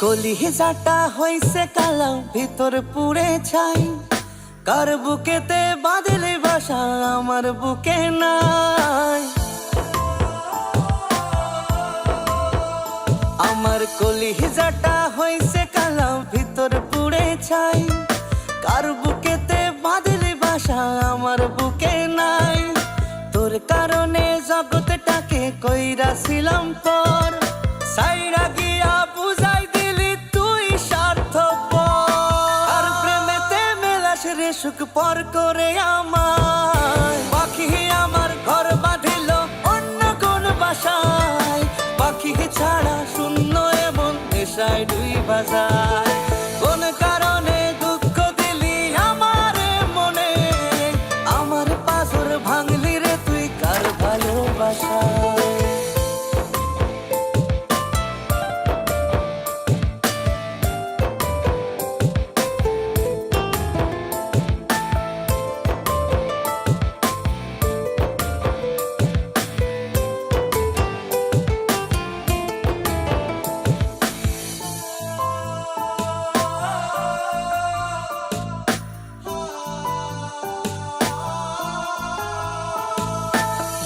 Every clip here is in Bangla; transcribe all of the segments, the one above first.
কলিজাটা হইছে কালো ভিতর পুড়ে ছাই, কার বুকেতে বাঁধলে বাসা আমার বুকে নাই। আমার কলিজাটা হইছে কালো ভিতর পুড়ে ছাই, কার বুকেতে বাঁধলে বাসা আমার বুকে নাই। তোর কারণে জগৎটাকে কইরাছিলাম পর, সাইরা গিয়া বুঝাই দিলি তুই স্বার্থপর। আর প্রেমেতে মেলাস রে সুখ পর করে আমায়, পাখি আমার ঘর বাঁধিল অন্য কোন বাসায়। পাখি ছাড়া শূন্য এমন নেশায় ডুইবা যায়। কোন কারণে দুঃখ দিলি আমারে মনে, আমার পাথর ভাঙলি রে তুই কার ভালোবাসায়।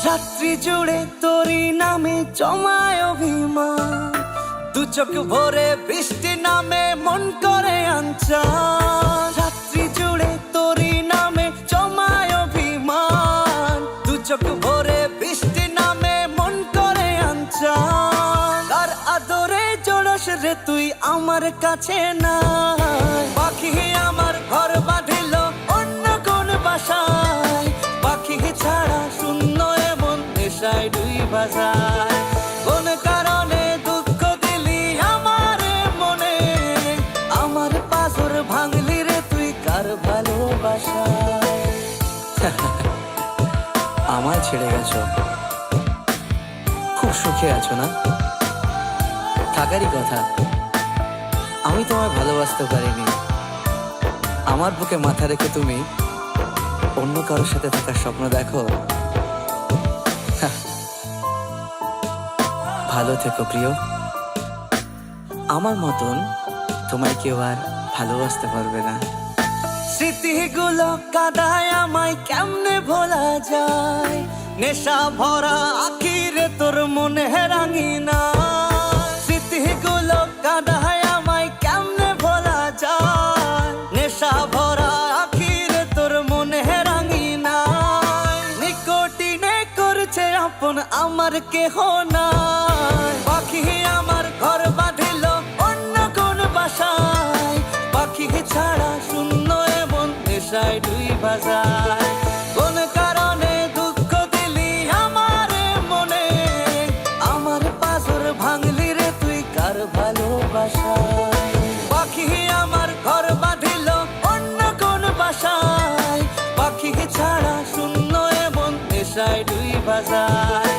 রাত্রি জুড়ে তোরই নামে জমায় অভিমান, দু চোখ ভরে বৃষ্টি নামে মন করে আনচান। রাত্রি জুড়ে তোরই নামে জমায় অভিমান, দু চোখ ভরে বৃষ্টি নামে মন করে আনচান। তার আদরে জড়স রে তুই আমার কাছে নাই, পাখি আমার ঘর বাঁধিল অন্য কোন বাসায়। পাখি ছাড়া শূন্য এমন নেশায় ডুইবা যায়। কোন কারণে দুঃখ দিলি আমারে মনে, আমার পাথর ভাঙলি রে তুই কার ভালোবাসায়। আমায় ছেড়ে গেছো, খুব সুখে আছো না? থাকারই কথা, আমি তোমায় ভালোবাসতে পারিনি। আমার বুকে মাথা রেখে তুমি অন্য কারোর সাথে থাকার স্বপ্ন দেখো। ভালো থেকো প্রিয়, আমার মতন তোমায় কেউ আর ভালোবাসতে পারবে না। স্মৃতিগুলো কাদায় আমায় কেমনে ভোলা যায়, নেশা ভরা আখিরে তোর মনে রাঙিনা। স্মৃতিগুলো কাদায় আমায় কেমনে ভোলা যায়, নেশা ভরা আখিরে তোর মনে রাঙিনা। নিকটিনে করছে আপন আমার কেহ নাই, পাখি আমার ঘর বাঁধিল অন্য কোন বাসায়। পাখি ছাড়া শূন্য এমন নেশায় ডুইবা যায়। কোন কারণে দুঃখ দিলি আমারে মনে, আমার পাথর ভাঙলি রে তুই কার ভালোবাসায়। পাখি আমার ঘর বাঁধিল অন্য কোন বাসায়। পাখি ছাড়া শূন্য এমন নেশায় ডুইবা যায়।